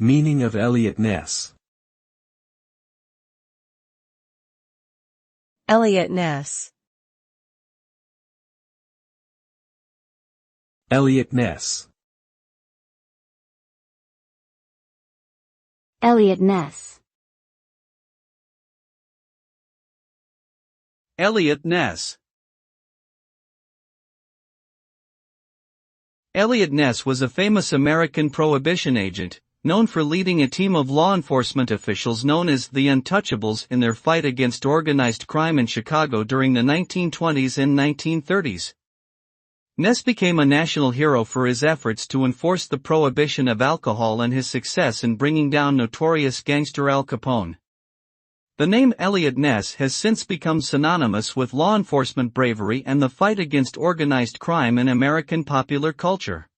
Meaning of Eliot Ness. Eliot Ness. Eliot Ness. Eliot Ness. Eliot Ness. Eliot Ness was a famous American Prohibition agent, known for leading a team of law enforcement officials known as the Untouchables in their fight against organized crime in Chicago during the 1920s and 1930s. Ness became a national hero for his efforts to enforce the prohibition of alcohol and his success in bringing down notorious gangster Al Capone. The name Eliot Ness has since become synonymous with law enforcement bravery and the fight against organized crime in American popular culture.